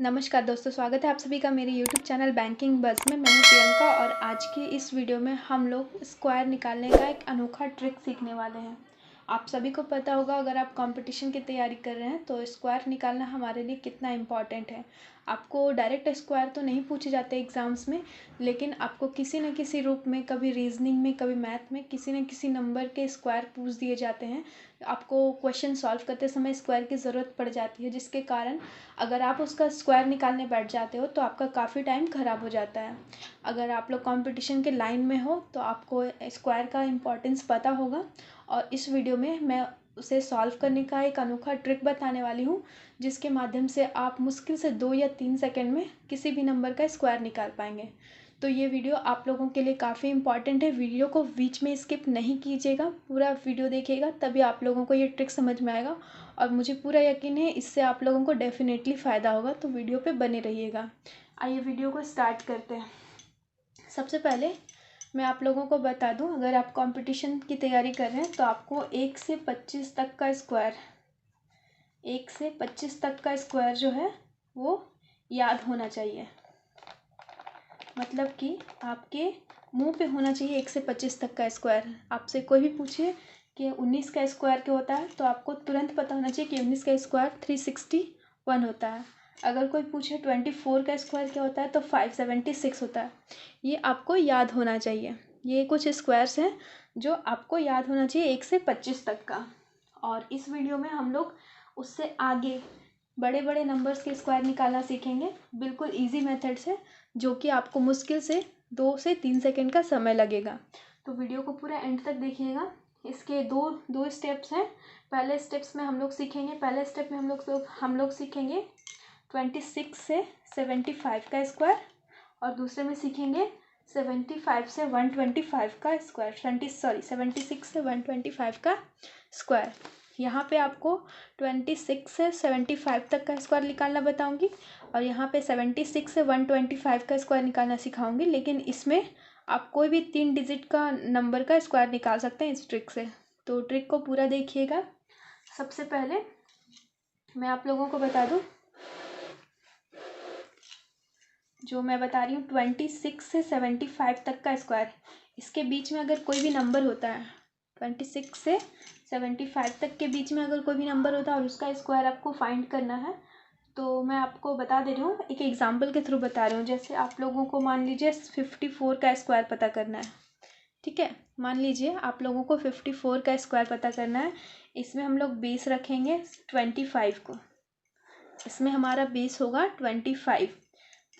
नमस्कार दोस्तों, स्वागत है आप सभी का मेरे YouTube चैनल बैंकिंग बज़ में। मैं हूं प्रियंका और आज की इस वीडियो में हम लोग स्क्वायर निकालने का एक अनोखा ट्रिक सीखने वाले हैं। आप सभी को पता होगा, अगर आप कंपटीशन की तैयारी कर रहे हैं तो स्क्वायर निकालना हमारे लिए कितना इम्पॉर्टेंट है। आपको डायरेक्ट स्क्वायर तो नहीं पूछे जाते एग्ज़ाम्स में, लेकिन आपको किसी न किसी रूप में, कभी रीजनिंग में, कभी मैथ में किसी न किसी नंबर के स्क्वायर पूछ दिए जाते हैं। आपको क्वेश्चन सॉल्व करते समय स्क्वायर की ज़रूरत पड़ जाती है, जिसके कारण अगर आप उसका स्क्वायर निकालने बैठ जाते हो तो आपका काफ़ी टाइम ख़राब हो जाता है। अगर आप लोग कंपटीशन के लाइन में हो तो आपको स्क्वायर का इम्पोर्टेंस पता होगा, और इस वीडियो में मैं उसे सॉल्व करने का एक अनोखा ट्रिक बताने वाली हूँ, जिसके माध्यम से आप मुश्किल से 2 या 3 सेकंड में किसी भी नंबर का स्क्वायर निकाल पाएंगे। तो ये वीडियो आप लोगों के लिए काफ़ी इम्पॉर्टेंट है। वीडियो को बीच में स्किप नहीं कीजिएगा, पूरा वीडियो देखिएगा, तभी आप लोगों को ये ट्रिक समझ में आएगा। और मुझे पूरा यकीन है इससे आप लोगों को डेफिनेटली फ़ायदा होगा, तो वीडियो पे बने रहिएगा। आइए वीडियो को स्टार्ट करते हैं। सबसे पहले मैं आप लोगों को बता दूं, अगर आप कंपटीशन की तैयारी कर रहे हैं तो आपको 1 से 25 तक का स्क्वायर 1 से 25 तक का स्क्वायर जो है वो याद होना चाहिए। मतलब कि आपके मुंह पे होना चाहिए 1 से 25 तक का स्क्वायर। आपसे कोई भी पूछे कि 19 का स्क्वायर क्या होता है, तो आपको तुरंत पता होना चाहिए कि 19 का स्क्वायर 361 होता है। अगर कोई पूछे 24 का स्क्वायर क्या होता है, तो 576 होता है। ये आपको याद होना चाहिए। ये कुछ स्क्वायर्स हैं जो आपको याद होना चाहिए 1 से 25 तक का। और इस वीडियो में हम लोग उससे आगे बड़े बड़े नंबर्स के स्क्वायर निकालना सीखेंगे, बिल्कुल ईजी मेथड से, जो कि आपको मुश्किल से 2 से 3 सेकंड का समय लगेगा। तो वीडियो को पूरा एंड तक देखिएगा। इसके दो स्टेप्स हैं। पहले स्टेप्स में हम लोग सीखेंगे पहले स्टेप में हम लोग सीखेंगे 26 से 75 का स्क्वायर, और दूसरे में सीखेंगे 75 से 125 का स्क्वायर 76 से 125 का स्क्वायर। यहाँ पे आपको 26 से 75 तक का स्क्वायर निकालना बताऊंगी, और यहाँ पे 76 से 125 का स्क्वायर निकालना सिखाऊंगी। लेकिन इसमें आप कोई भी 3 डिजिट का नंबर का स्क्वायर निकाल सकते हैं इस ट्रिक से। तो ट्रिक को पूरा देखिएगा। सबसे पहले मैं आप लोगों को बता दूं, जो मैं बता रही हूँ 26 से 75 तक का स्क्वायर, इसके बीच में अगर कोई भी नंबर होता है, 26 से 75 तक के बीच में अगर कोई भी नंबर होता है और उसका स्क्वायर आपको फाइंड करना है, तो मैं आपको बता दे रही हूँ, एक एग्जांपल के थ्रू बता रही हूँ। जैसे आप लोगों को मान लीजिए 54 का स्क्वायर पता करना है, ठीक है। मान लीजिए आप लोगों को 54 का स्क्वायर पता करना है। इसमें हम लोग बेस रखेंगे 25 को, इसमें हमारा बेस होगा 25।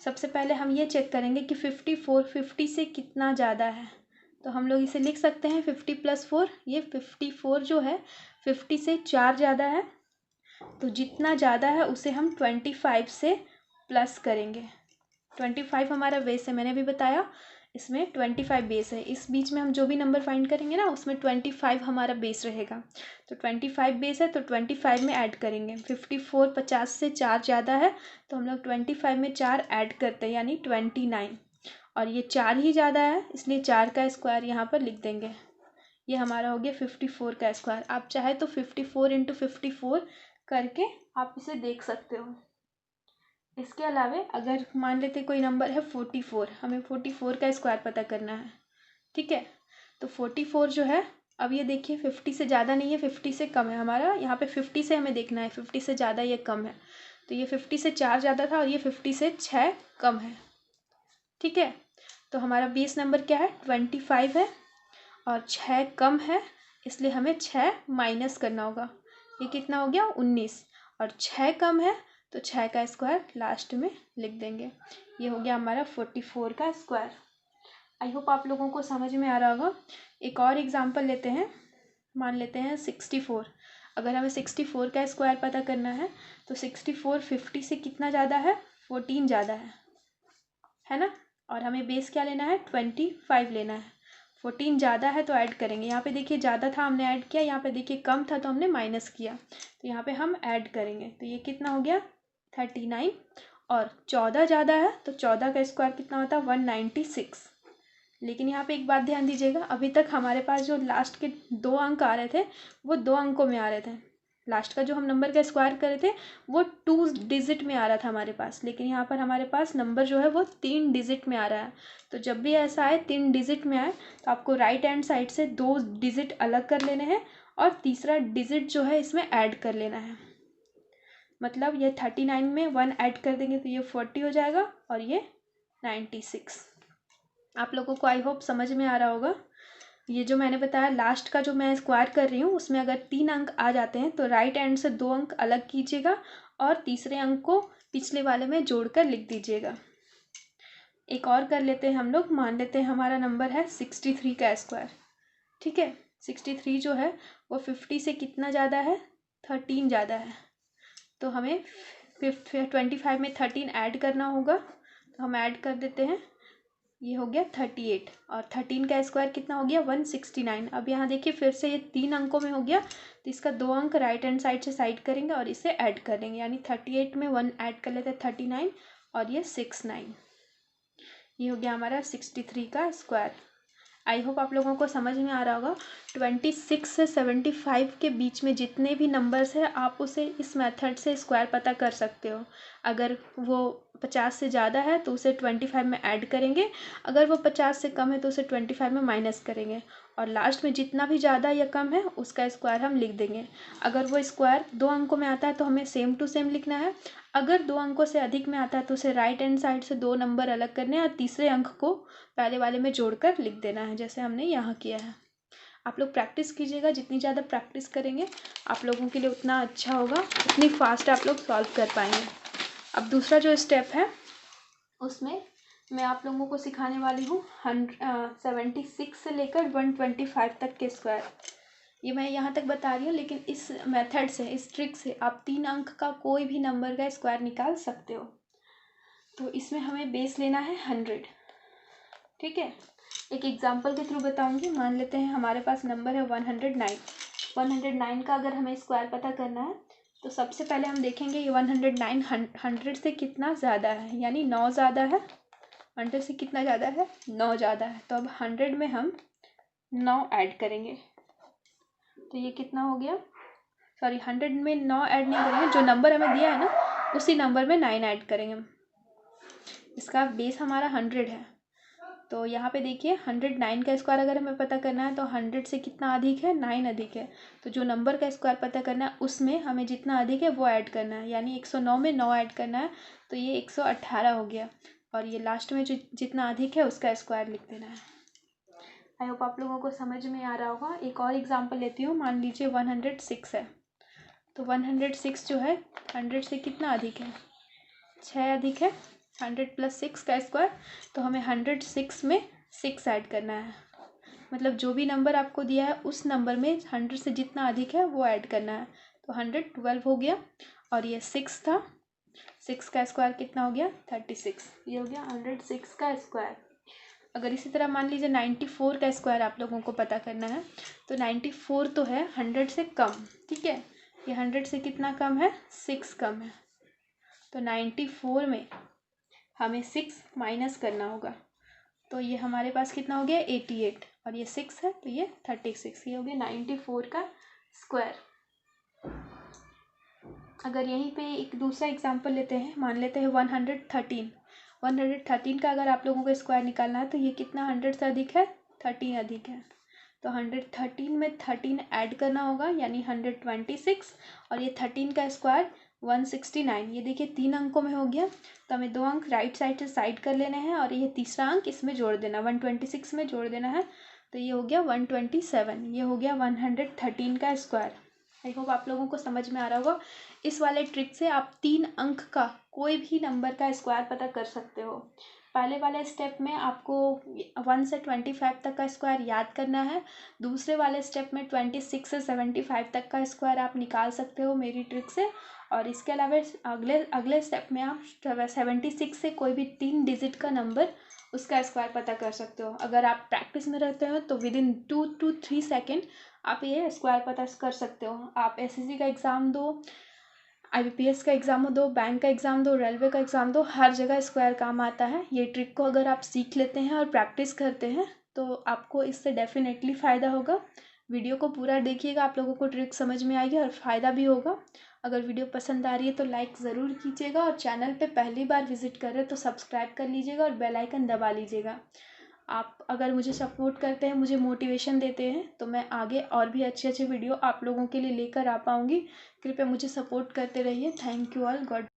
सबसे पहले हम ये चेक करेंगे कि 54 50 से कितना ज़्यादा है, तो हम लोग इसे लिख सकते हैं 50 + 4। ये 54 जो है 50 से 4 ज़्यादा है, तो जितना ज़्यादा है उसे हम 25 से प्लस करेंगे। 25 हमारा बेस है, मैंने भी बताया, इसमें 25 बेस है। इस बीच में हम जो भी नंबर फाइंड करेंगे ना, उसमें 25 हमारा बेस रहेगा। तो 25 बेस है तो 25 में ऐड करेंगे। 54 50 से 4 ज़्यादा है, तो हम लोग 25 में 4 ऐड करते हैं, यानी 29। और ये 4 ही ज़्यादा है, इसलिए 4 का स्क्वायर यहाँ पर लिख देंगे। ये हमारा हो गया 54 का स्क्वायर। आप चाहे तो 54 × 54 करके आप इसे देख सकते हो। इसके अलावा अगर मान लेते कोई नंबर है 44, हमें 44 का स्क्वायर पता करना है, ठीक है। तो 44 जो है, अब ये देखिए 50 से ज़्यादा नहीं है, 50 से कम है हमारा। यहाँ पे 50 से हमें देखना है, 50 से ज़्यादा ये कम है। तो ये 50 से 4 ज़्यादा था और ये 50 से 6 कम है, ठीक है। तो हमारा बेस नंबर क्या है, 25 है, और 6 कम है, इसलिए हमें 6 माइनस करना होगा। ये कितना हो गया, 19। और 6 कम है तो 6 का स्क्वायर लास्ट में लिख देंगे। ये हो गया हमारा 44 का स्क्वायर। आई होप आप लोगों को समझ में आ रहा होगा। एक और एग्जांपल लेते हैं। मान लेते हैं 64। अगर हमें 64 का स्क्वायर पता करना है, तो 64 50 से कितना ज़्यादा है, 14 ज़्यादा है ना। और हमें बेस क्या लेना है, 25 लेना है। 14 ज़्यादा है तो ऐड करेंगे। यहाँ पे देखिए ज़्यादा था, हमने ऐड किया। यहाँ पे देखिए कम था तो हमने माइनस किया। तो यहाँ पे हम ऐड करेंगे, तो ये कितना हो गया, 39। और 14 ज़्यादा है तो 14 का स्क्वायर कितना होता है, 196। लेकिन यहाँ पे एक बात ध्यान दीजिएगा, अभी तक हमारे पास जो लास्ट के 2 अंक आ रहे थे वो 2 अंकों में आ रहे थे। लास्ट का जो हम नंबर का स्क्वायर करे थे वो 2 डिजिट में आ रहा था हमारे पास, लेकिन यहाँ पर हमारे पास नंबर जो है वो 3 डिजिट में आ रहा है। तो जब भी ऐसा आए 3 डिजिट में आए तो आपको राइट हैंड साइड से 2 डिजिट अलग कर लेने हैं और तीसरा डिजिट जो है इसमें ऐड कर लेना है। मतलब ये 39 में 1 ऐड कर देंगे तो ये 40 हो जाएगा और ये 96। आप लोगों को आई होप समझ में आ रहा होगा। ये जो मैंने बताया लास्ट का जो मैं स्क्वायर कर रही हूँ उसमें अगर 3 अंक आ जाते हैं तो राइट हैंड से 2 अंक अलग कीजिएगा और तीसरे अंक को पिछले वाले में जोड़कर लिख दीजिएगा। एक और कर लेते हैं हम लोग। मान लेते हैं हमारा नंबर है 63 का स्क्वायर। ठीक है, 63 जो है वो 50 से कितना ज़्यादा है, 13 ज़्यादा है। तो हमें 25 में 13 ऐड करना होगा, तो हम ऐड कर देते हैं। ये हो गया 38 और 13 का स्क्वायर कितना हो गया 169। अब यहाँ देखिए फिर से ये 3 अंकों में हो गया तो इसका 2 अंक राइट हैंड साइड से साइड करेंगे और इसे ऐड कर देंगे, यानी 38 में 1 ऐड कर लेते हैं 39 और ये 69। ये हो गया हमारा 63 का स्क्वायर। आई होप आप लोगों को समझ में आ रहा होगा। 26 से 75 के बीच में जितने भी नंबर्स हैं आप उसे इस मेथड से स्क्वायर पता कर सकते हो। अगर वो 50 से ज़्यादा है तो उसे 25 में ऐड करेंगे, अगर वो 50 से कम है तो उसे 25 में माइनस करेंगे और लास्ट में जितना भी ज़्यादा या कम है उसका स्क्वायर हम लिख देंगे। अगर वो स्क्वायर 2 अंकों में आता है तो हमें सेम टू सेम लिखना है। अगर 2 अंकों से अधिक में आता है तो उसे राइट हैंड साइड से 2 नंबर अलग करने हैं और तीसरे अंक को पहले वाले में जोड़कर लिख देना है, जैसे हमने यहाँ किया है। आप लोग प्रैक्टिस कीजिएगा, जितनी ज़्यादा प्रैक्टिस करेंगे आप लोगों के लिए उतना अच्छा होगा, उतनी फास्ट आप लोग सॉल्व कर पाएंगे। अब दूसरा जो स्टेप है उसमें मैं आप लोगों को सिखाने वाली हूँ 76 से लेकर 125 तक के स्क्वायर। ये मैं यहाँ तक बता रही हूँ, लेकिन इस मेथड से, इस ट्रिक से आप 3 अंक का कोई भी नंबर का स्क्वायर निकाल सकते हो। तो इसमें हमें बेस लेना है 100। ठीक है, एक एग्जांपल के थ्रू बताऊंगी। मान लेते हैं हमारे पास नंबर है 109। 109 का अगर हमें स्क्वायर पता करना है तो सबसे पहले हम देखेंगे ये 109 100 से कितना ज़्यादा है, यानी 9 ज़्यादा है। 100 से कितना ज़्यादा है, 9 ज़्यादा है। तो अब 100 में हम 9 ऐड करेंगे तो ये कितना हो गया, सॉरी 100 में 9 ऐड नहीं करेंगे, जो नंबर हमें दिया है ना उसी नंबर में 9 ऐड करेंगे। इसका बेस हमारा 100 है। तो यहाँ पे देखिए 109 का स्क्वायर अगर हमें पता करना है तो 100 से कितना अधिक है, 9 अधिक है। तो जो नंबर का स्क्वायर पता करना है उसमें हमें जितना अधिक है वो ऐड करना है, यानी 109 में 9 ऐड करना है तो ये 118 हो गया। और ये लास्ट में जो जितना अधिक है उसका स्क्वायर लिख देना है। आई होप आप लोगों को समझ में आ रहा होगा। एक और एग्जाम्पल लेती हूँ। मान लीजिए 106 है, तो 106 जो है 100 से कितना अधिक है, 6 अधिक है। 100 + 6 का स्क्वायर, तो हमें 106 में 6 ऐड करना है। मतलब जो भी नंबर आपको दिया है उस नंबर में 100 से जितना अधिक है वो ऐड करना है। तो 112 हो गया और ये 6 था, 6 का स्क्वायर कितना हो गया 36। ये हो गया 106 का स्क्वायर। अगर इसी तरह मान लीजिए 94 का स्क्वायर आप लोगों को पता करना है तो 94 तो है 100 से कम। ठीक है, ये 100 से कितना कम है, 6 कम है। तो 94 में हमें 6 माइनस करना होगा, तो ये हमारे पास कितना हो गया 88 और ये 6 है तो ये 36। ये हो गया 94 का स्क्वायर। अगर यहीं पे एक दूसरा एग्जांपल लेते हैं, मान लेते हैं 113। 113 का अगर आप लोगों को स्क्वायर निकालना है तो ये कितना 100 से अधिक है, 13 अधिक है। तो 113 में 13 ऐड करना होगा, यानी 126 और ये 13 का स्क्वायर 169। ये देखिए 3 अंकों में हो गया, तो हमें 2 अंक राइट साइड से साइड कर लेने हैं और ये तीसरा अंक इसमें जोड़ देना, 126 में जोड़ देना है। तो ये हो गया 127। ये हो गया 113 का स्क्वायर। आई होप आप लोगों को समझ में आ रहा होगा। इस वाले ट्रिक से आप 3 अंक का कोई भी नंबर का स्क्वायर पता कर सकते हो। पहले वाले स्टेप में आपको 1 से 25 तक का स्क्वायर याद करना है। दूसरे वाले स्टेप में 26 से 75 तक का स्क्वायर आप निकाल सकते हो मेरी ट्रिक से। और इसके अलावा अगले स्टेप में आप 76 से कोई भी 3 डिजिट का नंबर उसका स्क्वायर पता कर सकते हो। अगर आप प्रैक्टिस में रहते हो तो विदिन 2 to 3 सेकेंड आप ये स्क्वायर पता कर सकते हो। आप एसएससी का एग्ज़ाम दो, IBPS का एग्ज़ाम दो, बैंक का एग्ज़ाम दो, रेलवे का एग्ज़ाम दो, हर जगह स्क्वायर काम आता है। ये ट्रिक को अगर आप सीख लेते हैं और प्रैक्टिस करते हैं तो आपको इससे डेफिनेटली फ़ायदा होगा। वीडियो को पूरा देखिएगा, आप लोगों को ट्रिक समझ में आएगी और फ़ायदा भी होगा। अगर वीडियो पसंद आ रही है तो लाइक ज़रूर कीजिएगा और चैनल पे पहली बार विज़िट कर रहे हैं तो सब्सक्राइब कर लीजिएगा और बेल आइकन दबा लीजिएगा। आप अगर मुझे सपोर्ट करते हैं, मुझे मोटिवेशन देते हैं, तो मैं आगे और भी अच्छे अच्छे वीडियो आप लोगों के लिए लेकर आ पाऊँगी। कृपया मुझे सपोर्ट करते रहिए। Thank you all. गॉड